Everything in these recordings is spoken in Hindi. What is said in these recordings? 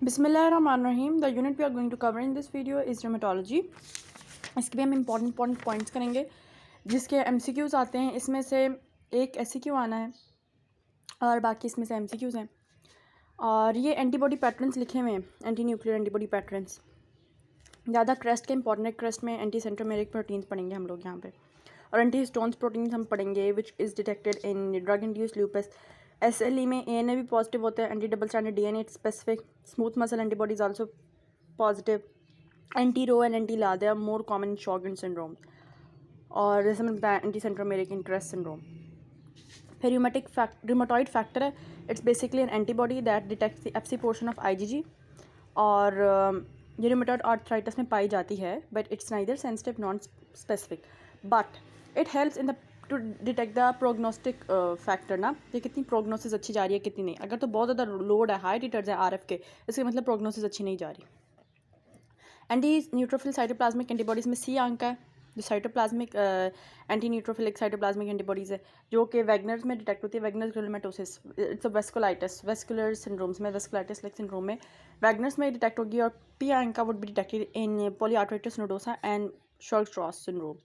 Bismillahirrahmanirrahim. The unit we are going to cover in this video is rheumatology. इसके भी हम important पॉइंट्स करेंगे जिसके MCQs आते हैं। इसमें से एक SCQ आना है और बाकी इसमें से MCQs हैं। और ये एंटीबॉडी पैटर्न्स लिखे हुए हैं, एंटी न्यूक्लियर एंटीबॉडी पैटर्न्स। ज़्यादा क्रेस्ट के इंपॉर्टेंट है। क्रेस्ट में एंटी सेंट्रोमेरिक प्रोटीन्स पढ़ेंगे हम लोग यहाँ पे, और एंटी हिस्टोन्स प्रोटीन्स हम पढ़ेंगे which is detected in drug induced lupus. SLE में ANA भी पॉजिटिव होता है, anti double standard DNA specific. Smooth muscle antibodies also positive. Anti ro and anti la they are more common in Sjogren syndrome, और जैसे एंटी सेंट्रोमेरिक इंटरेस्ट सिंड्रोम। फिर रूमेटॉइड फैक्टर है, it's basically an antibody that detects the FC portion of IgG, और ये रूमेटॉइड आर्थराइटिस में पाई जाती है, but it's neither sensitive non specific, but it helps in the two detect the prognostic factor ना, ये कितनी प्रोग्नोसिस अच्छी जा रही है कितनी नहीं। अगर तो बहुत ज़्यादा लोड है, हाई टिटर्स है RF के, इसका मतलब प्रोग्नोसिस अच्छी नहीं जा रही। एंटी न्यूट्रोफिल साइटोप्लाज्मिक एंटीबॉडीज़ में C अंक है, जो cytoplasmic anti neutrophilic cytoplasmic antibodies है जो कि वैगनर्स में डिटेक्ट होती है। Wegener's granulomatosis, it's a vasculitis, vascular syndromes में, वेस्कुलाइटिस लाइक सिंड्रोम में वैगनर्स में डिटेक्ट होगी। और P अंक का would be detected in polyarthritis nodosa and Churg Strauss syndrome.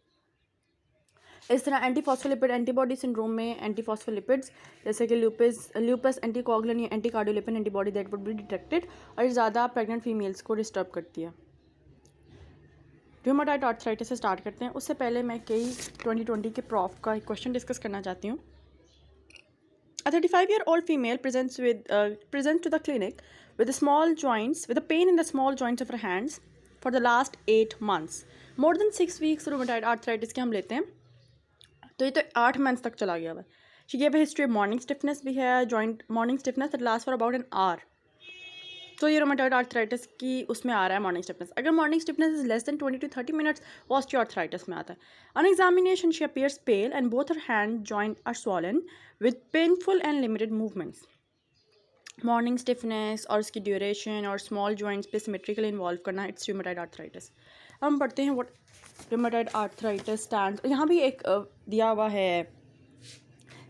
इस तरह एंटीफॉस्फोलिपिड एंटीबॉडी सिंड्रोम में एंटीफॉस्फोलिपिड्स जैसे कि ल्यूपस एंटीकोगुलेंट या anticardiolipin antibody that would be detected, और ये ज़्यादा प्रेग्नेंट फीमेल्स को डिस्टर्ब करती है। रूमेटॉइड आर्थराइटिस से स्टार्ट करते हैं। उससे पहले मैं कई 2020 के प्रॉफ का एक क्वेश्चन डिस्कस करना चाहती हूँ। A 35-year-old female presents to the clinic with small joints, with a pain in the small joints of her hands for the last 8 months. More than 6 weeks rheumatoid arthritis के हम लेते हैं, तो ये तो 8 मंथ्स तक चला गया हुआ है। She gave history of morning stiffness भी है, joint morning stiffness that last for about an hour. तो ये रूमेटॉइड आर्थराइटिस की उसमें आ रहा है मॉर्निंग स्टिफनेस। अगर morning stiffness is less than 20 to 30 minutes, osteoarthritis में आता है। On examination she appears pale and both her hand joint are swollen with painful and limited movements. Morning stiffness और उसकी ड्यूरेशन और स्मॉल जॉइंट्स पे सिमेट्रिकली इन्वॉल्व करना, इट्स रूमेटॉइड आर्थराइटिस। हम पढ़ते हैं व्हाट रूमेटॉइड आर्थराइटिस स्टैंड्स। यहाँ भी एक दिया हुआ है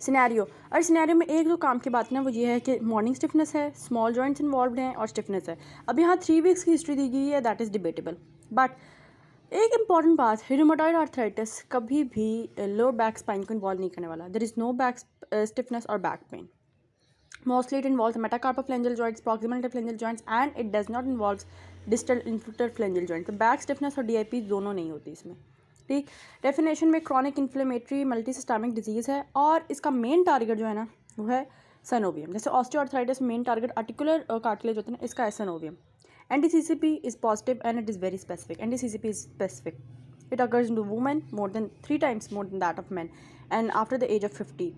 सिनेरियो, और सिनेरियो में एक जो काम की बात ना वो ये है कि मॉर्निंग स्टिफनेस है, स्मॉल जॉइंट्स इन्वॉल्व हैं और स्टिफनेस है। अब यहाँ 3 वीक्स की हिस्ट्री दी गई है, दैट इज़ डिबेटेबल। बट एक इंपॉर्टेंट बात है, रूमेटॉइड आर्थराइटिस कभी भी लोअर बैक स्पाइन को इन्वॉल्व नहीं करने वाला। There is no back stiffness और back pain. Mostly it involves metacarpophalangeal joints, proximal interphalangeal joints, and it does not involve distal interphalangeal joints. तो बैक स्टिफनेस और DIP दोनों नहीं होती इसमें। ठीक, डेफिनेशन में chronic inflammatory multi systemic disease है, और इसका मेन टारगेट जो है ना वो है सनोवियम। जैसे osteoarthritis main target articular cartilage होता है ना, इसका है synovium. Anti CCP is positive and it is very specific. Anti CCP is specific, it occurs in women more than 3 times more than that of men, and after the age of 50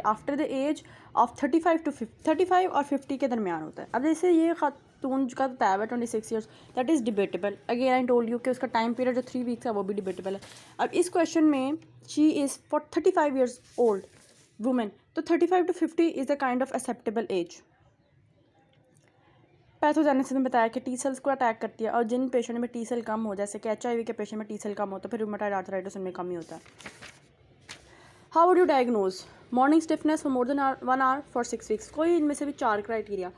after the age of 35 और 50 के दरमियान होता है। अब जैसे ये खातून का बताया हुआ 26 years, that is debatable. Again I told you कि उसका टाइम पीरियड जो 3 वीक्स है वो भी डिबेटेबल है। अब इस क्वेश्चन में she is for 35 years old women, तो 35 to 50 is the kind of acceptable age. Pathogenesis में बताया कि T सेल्स को अटैक करती है, और जिन पेशेंट में T सेल कम हो, जैसे कि HIV के पेशेंट में T सेल कम होता है, फिर रूमेटॉइड आर्थराइटिस में कम ही होता है। How would you diagnose? Morning stiffness for more than 1 hour for 6 weeks. कोई इनमें से भी 4 criteria.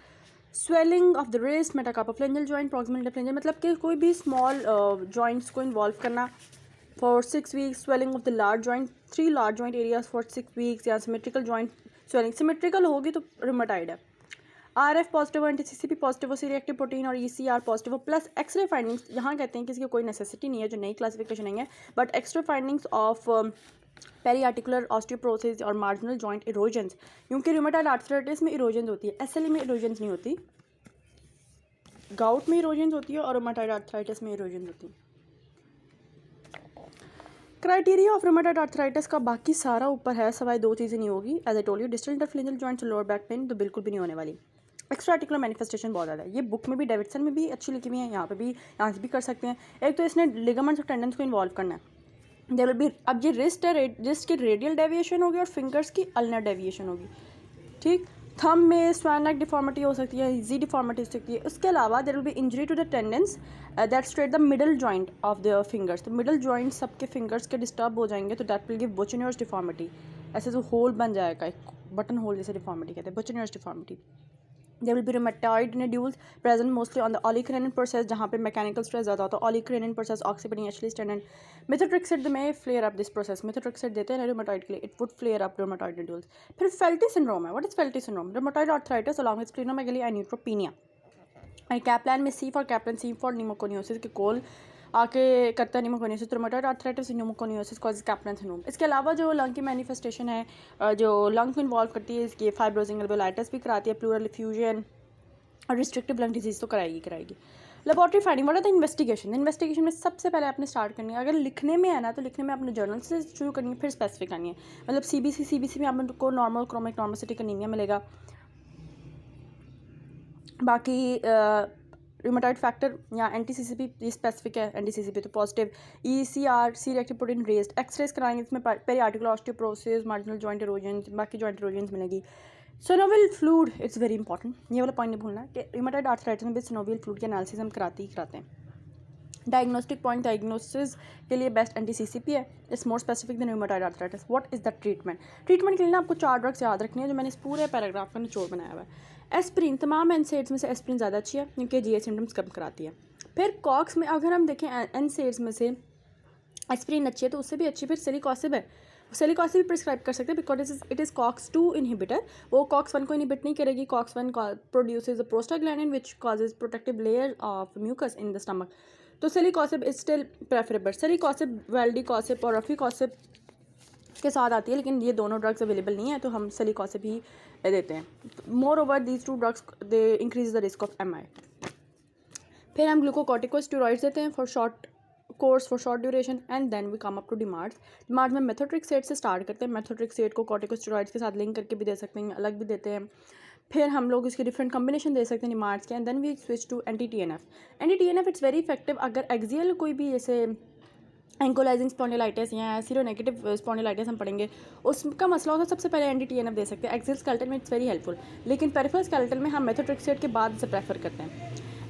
Swelling of the wrist, metacarpophalangeal joint, proximal interphalangeal, मतलब कि कोई भी स्मॉल जॉइंट्स को इन्वॉल्व करना for 6 weeks. Swelling of the large joint, 3 large joint areas for 6 weeks, या सिमेट्रिकल जॉइंट स्वेलिंग। सिमेट्रिकल होगी तो रूमेटॉइड है। RF positive, anti CCP positive, C reactive protein और ECR positive plus x-ray findings. यहाँ कहते हैं कि इसकी कोई नेसेसिटी नहीं है, जो नई क्लासिफिकेशन नहीं है, but x ray findings of periarticular osteoporosis और मार्जिनल जॉइंट इरोजन्स, क्योंकि रूमेटॉइड आर्थराइटिस में इरोजन्स होती है, SLE में इरोजन्स नहीं होती। गाउट में इरोजन्स होती है और रूमेटॉइड आर्थराइटिस में इरोजन्स होती है। क्राइटेरिया ऑफ रूमेटॉइड आर्थराइटिस का बाकी सारा ऊपर है, सवाई 2 चीज़ें नहीं होगी। As I told you, distal interphalangeal joints और लोअर बैक पेन तो बिल्कुल भी नहीं होने वाली। एक्स्ट्रा आर्टिकुलर मैनिफेस्टेशन बहुत ज़्यादा है। ये बुक में भी, डेविडसन में भी अच्छी लिखी हुई है, यहाँ पे भी, यहाँ से भी कर सकते हैं। एक तो इसने लिगामेंट्स और टेंडन्स को इन्वॉल्व करना है। देयर विल बी, अब ये रिस्ट है, रिस्ट की रेडियल डेविएशन होगी और फिंगर्स की अल्नर डेविएशन होगी। ठीक, थंब में स्वान नेक डिफॉर्मिटी हो सकती है, जी डिफॉर्मिटी हो सकती है। उसके अलावा there will be injury to the tendons that straight the middle joint of the fingers. तो मिडल जॉइंट सबके फिंगर्स के डिस्टर्ब हो जाएंगे, तो that will give boutonniere deformity. ऐसे तो होल बन जाएगा, एक बटन होल जैसे डिफॉर्मिटी कहते हैं, बुचेनियर्स deformity. There will be rheumatoid nodules present mostly on the oligocrenin process, जहाँ पे mechanical stress ज़्यादा होता है. Oligocrenin process, oxypenin, Achilles tendon. Methotrexate may flare up this process. Methotrexate देते हैं rheumatoid के लिए. It would flare up rheumatoid nodules. फिर Felty syndrome है. What is Felty syndrome? Rheumatoid arthritis along with splenomegaly and neutropenia. और Kaplan में C for Kaplan, C for pneumoconiosis के कोल आके करता है pneumoconiosis. Rheumatoid arthritis pneumoconiosis causes Kaplan syndrome. इसके अलावा जो लंग की मैनिफेस्टेशन है जो लंग को इन्वॉल्व करती है, इसकी फाइब्रोजिंग एल्वेलाइटिस भी कराती है, प्लूरल इफ्यूजन और रिस्ट्रिक्टिव लंग डिजीज़ तो कराएगी. Laboratory finding, what are the investigation. Investigation में सबसे पहले आपने स्टार्ट करनी है, अगर लिखने में है ना तो लिखने में अपने जर्नल से शुरू करनी है, फिर स्पेसिफिक करनी है. मतलब सीबीसी में आपको नॉर्मल क्रोमिक नॉर्मोसिटिक एनीमिया मिलेगा. बाकी रूमेटॉइड फैक्टर या एंटी-सीसीपी ये स्पेसिफिक है. एंटी-सीसीपी तो positive. ECR C reactive protein raised. X rays कराएंगे, इसमें periarticular osteoporosis, marginal joint erosion, बाकी जॉइंट इरोजन्स मिलेगी. Synovial fluid, it's very important, ये वाला पॉइंट नहीं भूलना कि रूमेटॉइड आर्थराइटिस में भी सिनोवियल फ्लूइड की एनालिसिस हम कराते हैं. डायग्नोस्टिक पॉइंट, डायग्नोसिस के लिए बेस्ट एंटी-सीसीपी है. It's more specific than rheumatoid arthritis. What is the treatment. Treatment के लिए ना आपको 4 ड्रग्स याद रखनी है जो मैंने इस पूरे पैराग्राफ का निचोड़ बनाया हुआ है. एस्प्रिन, तमाम एनसेड्स में से एस्प्रिन ज़्यादा अच्छी है क्योंकि GI सिम्टम्स कम कराती है. फिर कॉक्स में अगर हम देखें एनसेड्स में से एस्प्रिन अच्छी है तो उससे भी अच्छी फिर सेलिकॉसिब है. सेलिकॉसिब भी प्रिस्क्राइब कर सकते हैं because it is COX-2 inhibitor. वो COX-1 को इनहिबिट नहीं करेगी. COX-1 produces a prostaglandin which causes protective layer of mucus in the stomach. तो celecoxib is still preferable. Celecoxib valdecoxib और रफीकॉसिब के साथ आती है, लेकिन ये दोनों ड्रग्स अवेलेबल नहीं है तो हम सेलिकॉसिब ही देते हैं. Moreover these 2 drugs they increase the risk of MI. फिर हम ग्लूकोकॉर्टिकोस्टेरॉइड्स देते हैं for short course, for short duration, and then we come up to DMARDs. DMARDs में मेथोट्रेक्सेट से स्टार्ट करते हैं. मेथोट्रेक्सेट को कॉर्टिकोस्टेरॉइड्स के साथ लिंक करके भी दे सकते हैं, अलग भी देते हैं. फिर हम लोग इसके डिफरेंट कम्बिनेशन दे सकते हैं डिमार्ड्स के. And then we switch to anti TNF. Anti TNF it's very effective अगर एक्सियल कोई भी जैसे एंकोलाइजिंग स्पॉन्डिलाइटिस या सीरोनेगेटिव स्पॉन्डिलाइटिस हम पढ़ेंगे, उसका मसला होता है सबसे पहले एंटी-TNF दे सकते हैं. एक्सियल स्केलेटन में इट्स वेरी हेल्पफुल, लेकिन पेरिफेरल स्केलेटन में हम मेथोट्रेक्सेट के बाद से प्रेफर करते हैं.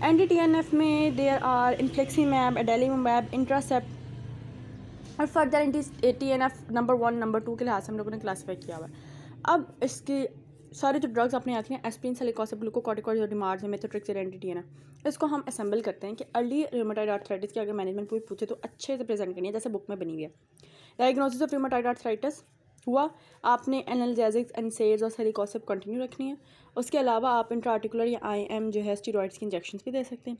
एंटी-TNF में देयर आर इन्फ्लेक्सीमैब, एडेलीमैब, इंट्रासेप्ट और फर्दर एंटी-TNF नंबर 1 नंबर 2 के लिहाज से हम लोगों ने क्लासीफाई किया हुआ है. अब इसकी सारे जो ड्रग्स अपने आती हैं एस्प्रिन, सेलिकॉसिब, ग्लूकोकॉर्टिकॉइड्स और डिमार्ड्स में मेथोट्रेक्सेट, एंटी-TNF, इसको हम असेंबल करते हैं कि अर्ली रूमेटॉइड आर्थराइटिस की अगर मैनेजमेंट कोई पूछे तो अच्छे से प्रेजेंट करनी है जैसे बुक में बनी हुई है. डायग्नोसिस ऑफ रूमेटॉइड आर्थराइटिस हुआ, आपने एनाल्जेसिक्स, एनसेड्स और सेलिकॉसिब कंटिन्यू रखनी है. उसके अलावा आप इंट्राआर्टिकुलर या IM जो है स्टीरॉइड्स की इंजेक्शंस भी दे सकते हैं.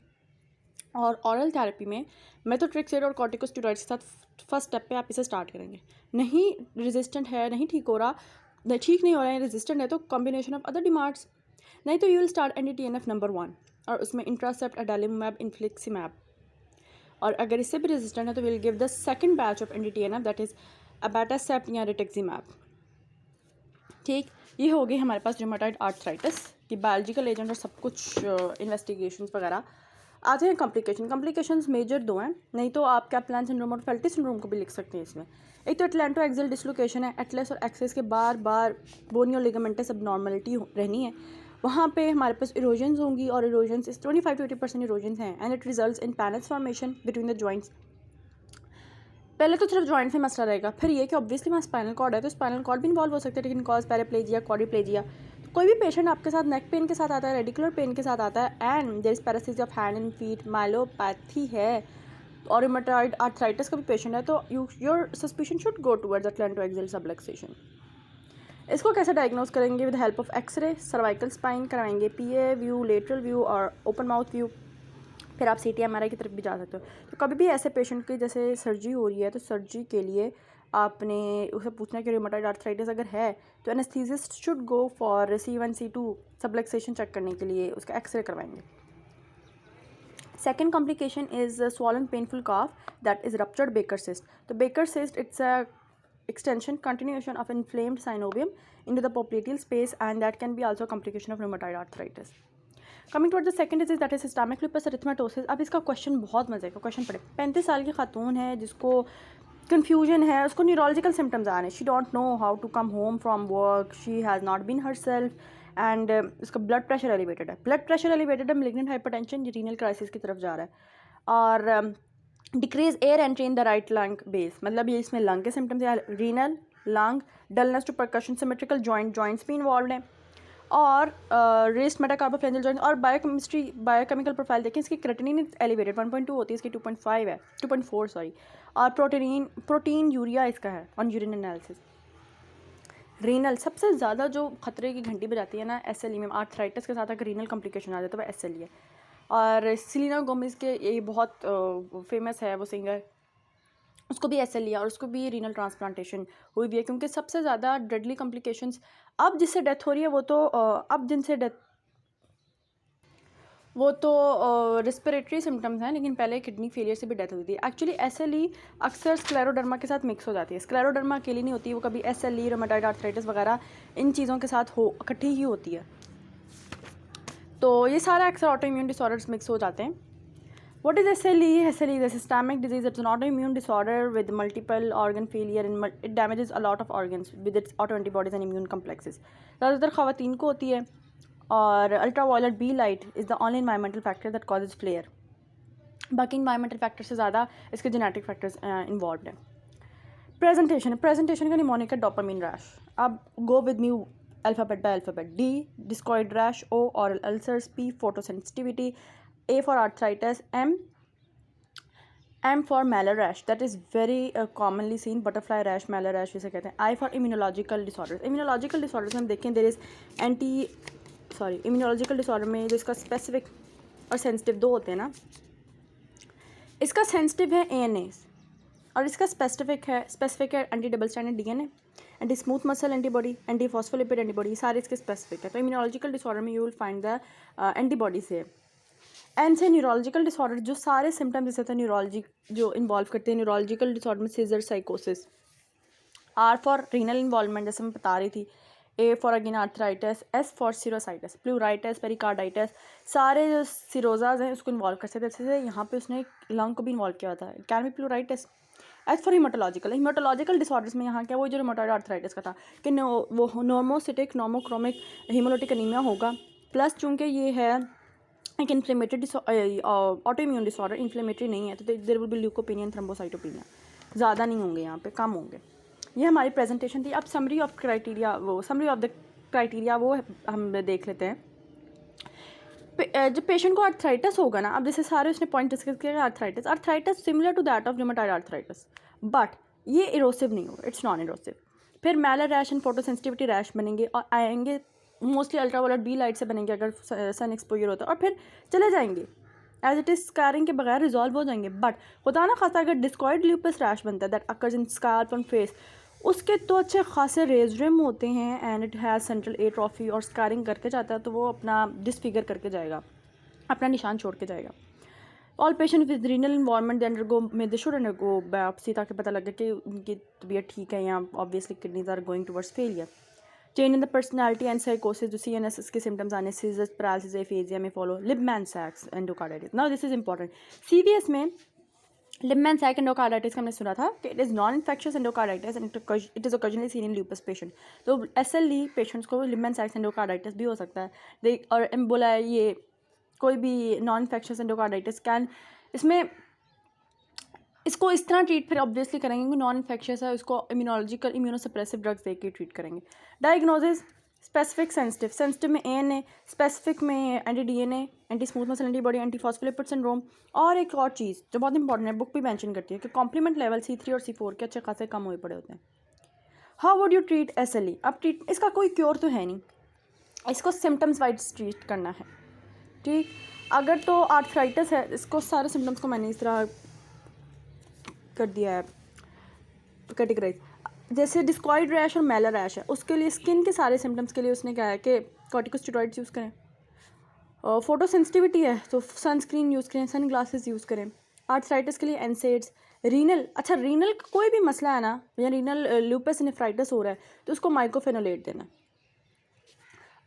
और ऑरल थेरेपी में मेथोट्रेक्सेट और कॉर्टिकोस्टेरॉइड्स के साथ फर्स्ट स्टेप पे आप इसे स्टार्ट करेंगे. नहीं रेजिस्टेंट है, नहीं ठीक हो रहा है, रेजिस्टेंट है तो कॉम्बिनेशन ऑफ अदर डिमार्ड्स. नहीं तो यू विल स्टार्ट एंटी-TNF नंबर 1 और उसमें इंट्रासेप्ट, एडेलीमैब, इन्फ्लेक्सीमैब. और अगर इससे भी रेजिस्टेंट है तो will give the second batch of anti TNF that is abatacept या रिटक्सीमैब. ठीक, ये हो गई हमारे पास रूमेटॉइड आर्थराइटिस की बायोलॉजिकल एजेंट और सब कुछ इन्वेस्टिगेशंस वगैरह. आते हैं कॉम्प्लिकेशंस मेजर 2 हैं. नहीं तो आप कैप्लान सिंड्रोम और फेल्टी सिंड्रोम को भी लिख सकते हैं इसमें. एक तो एटलेंटो एक्सियल डिसलोकेशन है. एटलस और एक्सेस के बार बोनियो लिगामेंटस एबनॉर्मलिटी रहनी है. वहाँ पे हमारे पास इरोजन्स होंगी और इरोजन्स 25 to 80% इरोजन्स हैं and it results in panels formation between the joints. पहले तो सिर्फ जॉइंट से मसला रहेगा, फिर ये कि ऑब्वियसली वहाँ स्पाइनल कॉर्ड है तो स्पाइनल कॉर्ड भी इन्वॉल्व हो सकता है, लेकिन कॉज पैराप्लेजिया, क्वाड्रिप्लेजिया. तो कोई भी पेशेंट आपके साथ नेक पेन के साथ आता है, रेडिकुलर पेन के साथ आता है and there is paralysis of hand and feet, myelopathy है और रूमेटॉइड आर्थराइटिस का भी पेशेंट है तो your suspicion should go towards atlanto axial subluxation. इसको कैसे डायग्नोज करेंगे? With help of x ray, cervical spine कराएंगे, PA व्यू, लेटरल व्यू और ओपन माउथ व्यू. फिर आप CT MRI की तरफ भी जा सकते हो. तो कभी भी ऐसे पेशेंट की जैसे सर्जरी हो रही है तो सर्जरी के लिए आपने उसे पूछना है कि रूमेटॉइड आर्थराइटिस अगर है तो anaesthetist should go for C1 C2 subluxation check करने के लिए उसका एक्सरे करवाएंगे. Second complication is swollen painful calf that is ruptured Baker cyst. तो Baker cyst it's a extension continuation of inflamed synovium into the popliteal space and that can be also a complication of rheumatoid arthritis. Coming towards the second disease that is systemic lupus erythematosus. अब इसका क्वेश्चन बहुत मजे का क्वेश्चन पड़े. 35 साल की खातून है जिसको कन्फ्यूजन है, उसको न्यूरोलॉजिकल सिम्टम्स आ रहे हैं. She don't know how to come home from work, she has not been herself and उसका ब्लड प्रेशर एलिवेटेड है. मैलिग्नेंट हाइपरटेंशन रीनल क्राइसिस की तरफ जा रहा है और decrease air entry in the right lung base. मतलब ये इसमें लंग के सिम्टम्स या renal, lung, dullness to percussion, symmetrical joints भी इन्वॉल्व हैं और रेस्ट मेटाकार्बोफ्रेंजियल जॉइंट। और बायोकेमिकल प्रोफाइल देखें, इसकी क्रेटिनिन एलिवेटेड 1.2 होती है, इसकी 2.5 है, 2.4 सॉरी। और प्रोटीन यूरिया इसका है ऑन यूरिन एनालिसिस। रीनल सबसे ज़्यादा जो खतरे की घंटी बजाती है ना SLE में, आर्थराइटिस के साथ अगर रीनल कॉम्प्लिकेशन आ जाए तो वह SLE है। और सेलेना गोमेज के ये बहुत फेमस है वो सिंगर, उसको भी SLE है और उसको भी रीनल ट्रांसप्लांटेशन हुई भी है, क्योंकि सबसे ज़्यादा डेडली कॉम्प्लिकेशंस अब जिससे डेथ हो रही है वो तो रिस्पिरेटरी सिम्टम्स हैं, लेकिन पहले किडनी फेलियर से भी डेथ हुई थी। एक्चुअली SLE अक्सर स्क्लेरोडर्मा के साथ मिक्स हो जाती है। स्क्लेरोडर्मा अकेली नहीं होती, वो कभी SLE, रोमेटॉइड आर्थराइटिस वगैरह इन चीज़ों के साथ इकट्ठी ही होती है। तो ये सारा अक्सर ऑटो इम्यून डिसऑर्डर्स मिक्स हो जाते हैं। What is SLE? SLE is a systemic disease. It's an autoimmune disorder with multiple organ failure and it damages a lot of organs with its autoantibodies and immune complexes. ज़्यादातर ख़वातीन को होती है और ultraviolet B light is the only environmental factor that causes flare. बाकी environmental factor से ज़्यादा इसके genetic factors involved हैं। Presentation का निमोनिक है dopamine rash. अब go with me alphabet by alphabet. D discoid rash, O oral ulcers, P photosensitivity, A for arthritis, M for malar rash, that is very commonly seen, butterfly rash, malar rash जिसे कहते हैं। I for immunological disorders. Immunological disorders में हम देखें there is immunological disorder में जो इसका specific और sensitive दो होते हैं ना, इसका sensitive है ANA और इसका specific है anti double standard DNA, anti smooth muscle antibody, anti phospholipid antibody, सारे इसके स्पेसिफिक है। तो इम्यूनोलॉजिकल डिसऑर्डर में you will find the antibody से। एंड से न्यूरोलॉजिकल डिसऑर्डर, जो सारे सिम्टम्स जैसे होते हैं न्यूरोलॉजी जो इन्वॉल्व करते हैं न्यूरोलॉजिकल डिसऑर्डर में सीजर साइकोसिस। आर फॉर रीनल इन्वॉल्वमेंट जैसे मैं बता रही थी, A for again arthritis, S for serositis, pleuritis, pericarditis, सारे जो सिरोजाज हैं उसको इन्वॉल्व कर सकते हैं। जैसे यहाँ पे उसने लंग को भी इन्वॉल्व किया होता है, can be pleuritis. H for haematological disorders में यहाँ क्या वो जो रोमेटॉइड आर्थराइटिस का था कि वो नोमोसिटिक नोमोक्रोमिक हीमोलिटिक एनीमिया होगा, प्लस चूँकि ये है एक inflammatory auto immune disorder, inflammatory नहीं है तो there will be leukopenia, thrombocytopenia, ज़्यादा नहीं होंगे यहाँ पे, कम होंगे। ये हमारी प्रेजेंटेशन थी। अब समरी ऑफ द क्राइटेरिया वो हम देख लेते हैं। जब पेशेंट को आर्थराइटिस होगा ना, अब जैसे सारे उसने पॉइंट डिस्कस किया, arthritis similar to that of rheumatoid arthritis, but ये इरोसिव नहीं होगा, इट्स नॉन इरोसिव। फिर malar rash and photo sensitivity rash बनेंगे और आएंगे मोस्टली अल्ट्रावायलेट B लाइट से बनेंगे अगर सन एक्सपोजर होता है, और फिर चले जाएंगे एज इट इज़ स्कारिंग के बगैर रिजॉल्व हो जाएंगे। बट खुदा ना खासा अगर डिस्कॉइड ल्यूपस रैश बनता है that occurs in scalp on face, उसके तो अच्छे खासे रेज रिम होते हैं and it has central atrophy और स्कारिंग करके जाता है, तो वो अपना डिसफिगर करके जाएगा, अपना निशान छोड़ के जाएगा। All patient with renal involvement they should undergo biopsy ताकि पता लगे कि उनकी तबीयत ठीक है या obviously kidneys are going towards failure. Change in the personality and साइकोसिस, जो CNS के सिम्टम्स आने, सीजर्स, पैरालिसिस, एफेजिया में follow, Libman Sacks endocarditis. Now this is important. CVS में लिबमैन सैक एंडोकार्डाइटिस का हमने सुना था कि it is non infectious endocarditis and it is occasionally seen in lupus patient. तो SLE पेशेंट्स को लिबमैन सैक्स एंडोकार्डाइटिस भी हो सकता है। और बोला है ये कोई भी नॉन इन्फेक्शियस एंडोकार्डाइटिस कैन, इसमें इसको इस तरह ट्रीट फिर ऑब्वियसली करेंगे कि नॉन इन्फेक्शियस है, उसको इम्यूनोलॉजिकल इम्यूनोसप्रेसिव ड्रग्स दे के ट्रीट करेंगे। डायग्नोसिस स्पेसिफिक सेंसिटिव में ANA, स्पेसिफिक में anti DNA, anti smooth muscle antibody, anti phospholipid syndrome. और एक और चीज़ जो बहुत इंपॉर्टेंट है, बुक भी मेंशन करती है कि कॉम्प्लीमेंट लेवल C3 और C4 के अच्छे खासे कम हुए पड़े होते हैं। How would you treat SLE? अब इसका कोई क्योर तो है नहीं, इसको सिम्टम्स वाइज ट्रीट करना है, ठीक। अगर तो आर्थराइटिस है, इसको सारे सिम्टम्स को मैंने इस तरह कर दिया है कैटेगराइज। जैसे डिस्कॉइड रैश और मैलर रैश है, उसके लिए स्किन के सारे सिम्टम्स के लिए उसने कहा है कि कॉर्टिकोस्टेरॉइड्स यूज़ करें। फोटो सेंसिटिविटी है तो सनस्क्रीन यूज़ करें, सन ग्लासेस यूज़ करें। आर्थराइटिस के लिए एनसेड्स। रीनल का कोई भी मसला है ना, या रीनल लूपस नेफ्राइटिस हो रहा है तो उसको माइकोफेनोलेट देना।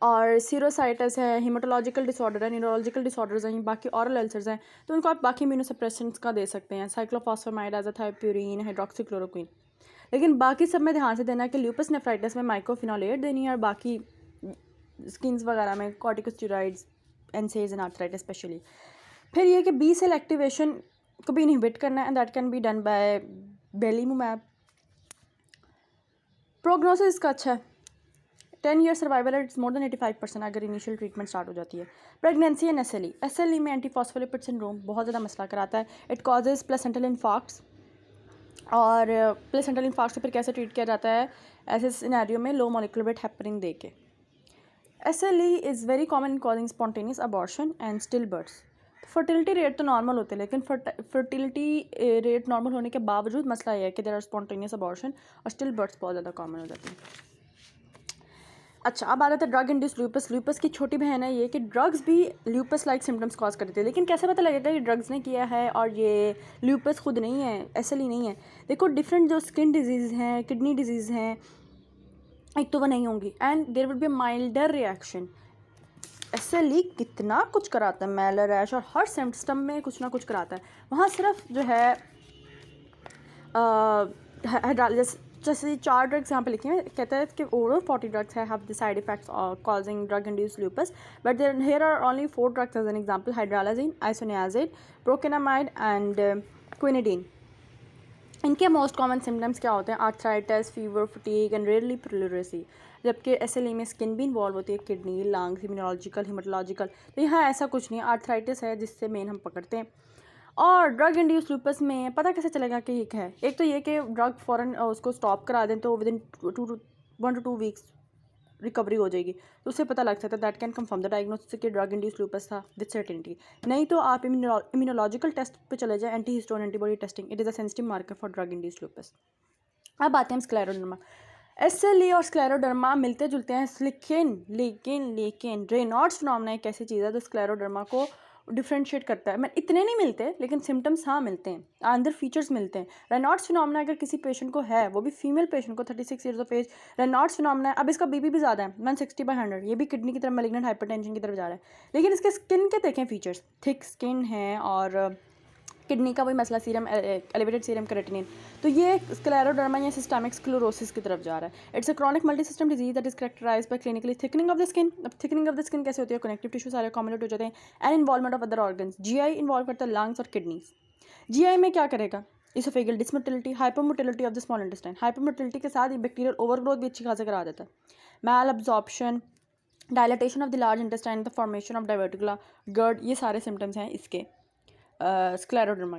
और सीरोसाइटिस है, हीमाटोलॉजिकल डिसऑर्डर है, न्यूरोलॉजिकल डिसऑर्डर्स हैं, बाकी ऑरल अल्सर्स हैं तो उनको आप बाकी इम्यूनोसप्रेसेंट्स का दे सकते हैं, साइक्लोफॉस्फेमाइड, एजाथाइप्यूरिन, हाइड्रोक्सीक्लोरोक्विन। लेकिन बाकी सब में ध्यान से देना है कि ल्यूपस नेफ्राइटिस में माइकोफिनोलेट देनी है और बाकी स्किन्स वगैरह में corticosteroids, NSAIDs and arthritis specially. फिर ये कि B सेल एक्टिवेशन को भी इनहिबिट करना है and that can be done by belimumab. Prognosis का अच्छा है, 10 year survival rate is more than 85% अगर इनिशियल ट्रीटमेंट स्टार्ट हो जाती है। प्रेगनेंसी एंड एसएलई में एंटीफॉस्फोलिपिड सिंड्रोम बहुत ज़्यादा मसला कराता है। इट कॉजेज प्लेसेंटल इन्फार्क्ट्स, और प्लेसेंटल इन्फार्क्ट्स को फिर कैसे ट्रीट किया जाता है ऐसे सिनेरियो में लो मॉलिक्यूलर वेट हेपरिन दे के। SLE is very common in causing spontaneous abortion and stillbirths. Fertility rate तो नॉर्मल होते हैं, लेकिन फर्टिलिटी रेट नॉर्मल होने के बावजूद मसला ये है कि देयर आर स्पॉन्टेनियस अबॉर्शन और स्टिल बर्थ्स बहुत ज़्यादा कॉमन हो जाती हैं। अच्छा, अब आ रहा था ड्रग इंड्यूस्ड ल्यूपस। ल्यूपस की छोटी बहन है ये कि ड्रग्स भी ल्यूपस लाइक सिम्टम्स कॉज करते हैं, लेकिन कैसे पता लगेगा कि ड्रग्स ने किया है और ये ल्यूपस खुद नहीं है, एसएलई नहीं है। देखो डिफरेंट जो स्किन डिजीज़ हैं, किडनी डिजीज़ हैं, एक तो वो नहीं होंगी and there will be milder reaction. SLE कितना कुछ कराता है, मैलर रैश और हर सिस्टम में कुछ ना कुछ कराता है। वहाँ सिर्फ जो है जैसे 4 ड्रग्स यहाँ पे लिखे हैं, कहता है कि overall 40 drugs have the side effects causing drug induced lupus, but here are only 4 drugs as an example: hydralazine, isoniazid, procainamide and quinidine. इनके मोस्ट कॉमन सिम्टम्स क्या होते हैं? Arthritis, fever, fatigue and rarely pleurisy. जबकि एसएलई में स्किन भी इन्वॉल्व होती है, किडनी, लंग्स, इम्यूनोलॉजिकल, हेमाटोलॉजिकल। तो यहाँ ऐसा कुछ नहीं है, आर्थराइटिस है जिससे मेन हम पकड़ते हैं। और ड्रग इंड्यूस्ड लूपस में पता कैसे चलेगा कि ये है? एक तो ये कि ड्रग फ़ौरन उसको स्टॉप करा दें तो विदिन 1 to 2 वीक्स रिकवरी हो जाएगी, तो उससे पता लग सकता है। That can confirm the diagnosis कि ड्रग इंड्यूस्ड लूपस था विद सर्टेनिटी। नहीं तो आप इम्यूनोलॉजिकल टेस्ट पे चले जाए, anti histone antibody testing, it is a sensitive marker for drug induced lupus. अब आते हैं स्क्लेरोडर्मा। एसएलई और स्क्लेरोडर्मा मिलते जुलते हैं, लेकिन रेनॉल्ड्स फिनोमेना एक ऐसी चीज़ है जो स्क्लेरोडर्मा को डिफ्रेंशिएट करता है। मैं इतने नहीं मिलते, लेकिन सिम्टम्स हाँ मिलते हैं, अंदर फीचर्स मिलते हैं। रेनॉल्ड्स फिनोमेना अगर किसी पेशेंट को है, वो भी फीमेल पेशेंट को 36 years of age, Raynaud's phenomena है। अब इसका बीपी भी ज़्यादा है, 160/100, ये भी किडनी की तरफ मैलिग्नेंट हाइपरटेंशन की तरफ जा रहा है। लेकिन इसके स्किन के देखें फीचर्स, थिक स्किन है और किडनी का वही मसला, सीरम एलिवेटेड सीरम क्रेटिनिन। तो ये स्क्लेरोडर्मा या सिस्टेमिक स्क्लेरोसिस की तरफ जा रहा है। It's a chronic multi system disease that is characterised by clinically thickening of the skin. अब थिकनिंग ऑफ द स्किन कैसे होती है? कनेक्टिव टिश्यू सारे कॉम्युलेट हो जाते हैं and involvement of other organs. GI involve करता है लंग्स और किडनीज। जीआई में क्या करेगा? Oesophageal dysmotility, hypermotility of the small intestine. Hypermotility के साथ बैक्टीरियल ओवरग्रोथ भी अच्छी खासा करा देता है। Malabsorption, dilatation of the large intestine, the formation of diverticula GERD, ये सारे सिम्टम्स हैं इसके स्क्लेरोडर्मा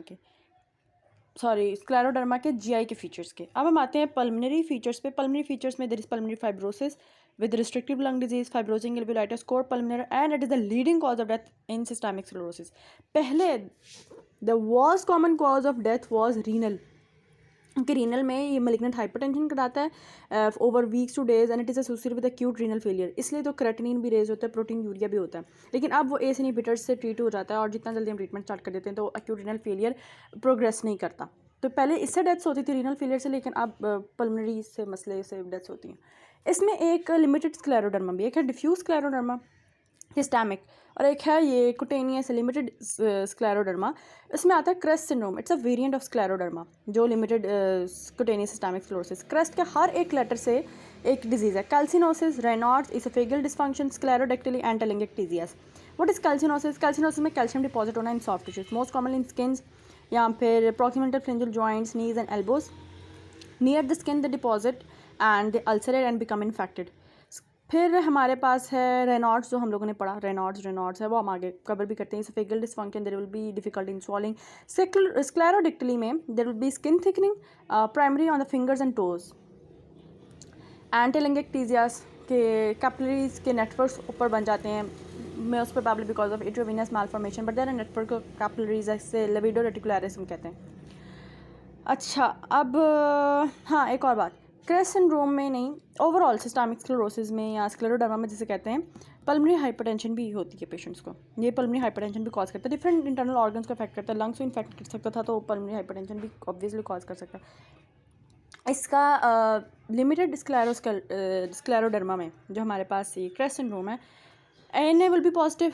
के जीआई के फीचर्स के। अब हम आते हैं पल्मोनरी फीचर्स पे। पल्मोनरी फीचर्स में there is pulmonary fibrosis with restrictive lung disease, fibrosing alveolitis, cor pulmonale, and it is the leading cause of death in systemic sclerosis. पहले the worst common cause of death was renal, क्योंकि रीनल में ये मैलिग्नेंट हाइपरटेंशन कराता है over weeks to days and it is associated with acute renal failure. इसलिए तो क्रेटिनिन भी रेज होता है, प्रोटीन यूरिया भी होता है। लेकिन अब वो एस इनहिबिटर्स से ट्रीट हो जाता है और जितना जल्दी हम ट्रीटमेंट स्टार्ट कर देते हैं तो एक्यूट रीनल फेलियर प्रोग्रेस नहीं करता। तो पहले इससे डेथ्स होती थी रीनल फेलियर से, लेकिन अब पल्मोनरी से मसले से डेथ्स होती हैं। इसमें एक लिमिटेड स्क्लेरोडर्मा भी, एक है डिफ्यूज स्क्लेरोडर्मा सिस्टेमिक, और एक है ये कुटेनियस लिमिटेड स्क्लेरोडर्मा। इसमें आता है CREST syndrome. It's a variant of scleroderma जो limited cutaneous systemic sclerosis. CREST के हर एक लेटर से एक डिजीज़ है। Calcinosis, Raynaud's, oesophageal dysfunction, sclerodactyly and telangiectasias. What is calcinosis? Calcinosis में कैल्शियम डिपॉजिट होना in soft tissues, most commonly in skin या फिर proximal phalangeal joints, knees and elbows. Near the skin the deposit and the ulcerate and become infected. फिर हमारे पास है रेनॉल्ड्स, जो हम लोगों ने पढ़ा, रेनॉल्ड्स है, वो हम आगे कवर भी करते हैं। Oesophageal dysfunction, there will be difficulty in swallowing. Sclerodactyly में there will be skin thickening primary on the fingers and toes. And telangiectasias के कैपिलरीज के नेटवर्क्स ऊपर बन जाते हैं, most probably because of intravenous malformation, but there are network capillaries, ऐसे लेविडो रेटिकुलरिस हम कहते हैं। अच्छा, अब हाँ एक और बात, क्रेस्ट सिंड्रोम में नहीं, ओवरऑल सिस्टेमिक स्क्लेरोसिस में या स्क्लेरोडर्मा में जिसे कहते हैं, पल्मोनरी हाइपरटेंशन भी होती है पेशेंट्स को। ये पल्मोनरी हाइपरटेंशन भी कॉज करता है, डिफरेंट इंटरनल ऑर्गन्स को अफेक्ट करता है। लंग्स को इन्फेक्ट कर सकता था तो पल्मोनरी हाइपरटेंशन भी ऑब्वियसली कॉज कर सकता है। इसका लिमिटेड स्क्लेरोडर्मा में जो हमारे पास ये क्रेस्ट सिंड्रोम है, an will be positive,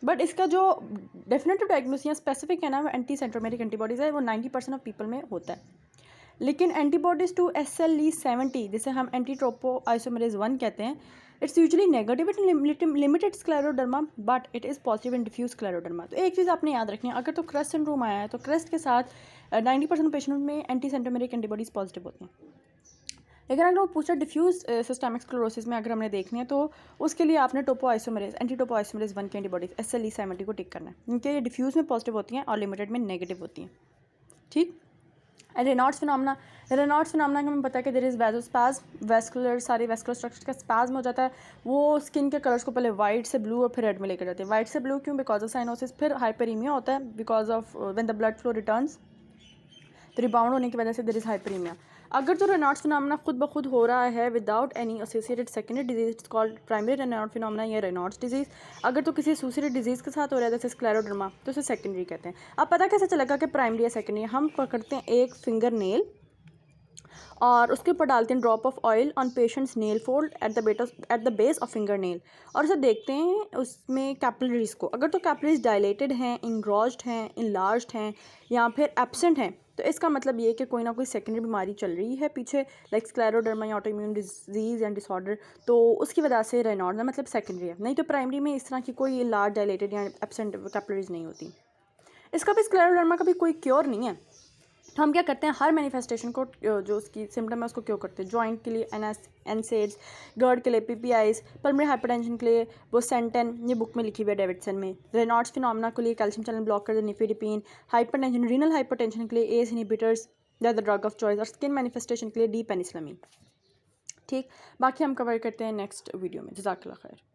but इसका जो डेफिनेटिव डायग्नोसिस या स्पेसिफिक है ना, वो एंटी सेंट्रोमेरिक एंटीबॉडीज़ है, वो 90% ऑफ पीपल में होता है। लेकिन एंटीबॉडीज़ टू SLE70, जिसे हम एंटी ट्रोपो आइसोमेरेज 1 कहते हैं, it's usually negative in limited scleroderma, but it is positive in diffuse scleroderma. तो एक चीज़ आपने याद रखनी है, अगर तो क्रेस्ट सिंड्रोम आया है तो क्रेस्ट के साथ 90% पेशेंट में एंटी सेंट्रोमेरिक एंटीबॉडीज़ पॉजिटिव होती हैं। लेकिन अगर वो पूछा डिफ्यूज़ सिस्टमिक स्क्लेरोसिस में अगर हमने देखनी है तो उसके लिए आपने टोपोआइसोमेरेज एंटी टोपोआइसोमेरेज 1 की एंटीबॉडीज SLE70 को टिक करना है, क्योंकि ये डिफ्यूज़ में पॉजिटिव होती हैं और लिमिटेड में नेगेटिव होती हैं। ठीक। रेनॉल्ड्स फिनोमेना का हमें पता है कि देयर इज़ वैसोस्पैज्म, वेस्कुलर सारे वेस्कुलर स्ट्रक्चर का स्पैज्म हो जाता है। वो स्किन के कलर्स को पहले वाइट से ब्लू और फिर रेड में लेकर जाते हैं। वाइट से ब्लू क्यों? Because of cyanosis. फिर हाइपरीमिया होता है because of when the blood flow returns, तो रिबाउंड होने की वजह से देयर इज़ हाइपरीमिया। अगर तो रेनॉल्ड्स फिनोमेना खुद ब खुद हो रहा है without any associated secondary disease, it's called primary Reynolds phenomena या रेनॉल्ड्स डिजीज़। अगर तो किसी एसोसिएटेड डिजीज़ के साथ हो रहा है जैसे स्क्लेरोडर्मा, तो उसे सेकेंडरी कहते हैं। अब पता कैसे चलेगा कि प्राइमरी या सेकेंडरी? हम पकड़ते हैं एक फिंगर नेल और उसके ऊपर डालते हैं drop of oil on patients nail fold at the base of finger nail, और उसे देखते हैं उसमें कैपिलरीज को। अगर तो कैपिलरीज डायलेटेड हैं, इनग्रॉस्ड हैं, इनलार्ज्ड हैं या फिर एब्सेंट हैं, तो इसका मतलब ये कि कोई ना कोई सेकेंडरी बीमारी चल रही है पीछे, लाइक स्क्लेरोडर्मा या ऑटोइम्यून डिजीज़ एंड डिसऑर्डर, तो उसकी वजह से रेनॉल्ड्स मतलब सेकेंडरी है। नहीं तो प्राइमरी में इस तरह की कोई लार्ज डायलेटेड या एब्सेंट कैपिलरीज नहीं होती। इसका भी स्क्लेरोडर्मा का भी कोई क्योर नहीं है। तो हम क्या करते हैं, हर मैनिफेस्टेशन को जो उसकी सिम्टम है उसको क्योर करते हैं। जॉइंट के लिए NSAIDs, GERD के लिए PPIs, पल्मोनरी हाइपरटेंशन के लिए वो सेंटेन, ये बुक में लिखी हुई है डेविडसन में। रेनॉल्ड्स फिनोमेना के लिए calcium channel blocker, nifedipine. Hypertension, renal hypertension के लिए ACE inhibitors, the drug of choice. और स्किन मैनिफेस्टेशन के लिए D-पेनिसिलामिन। ठीक, बाकी हम कवर करते हैं नेक्स्ट वीडियो में। जज़ाकल्लाह खैर।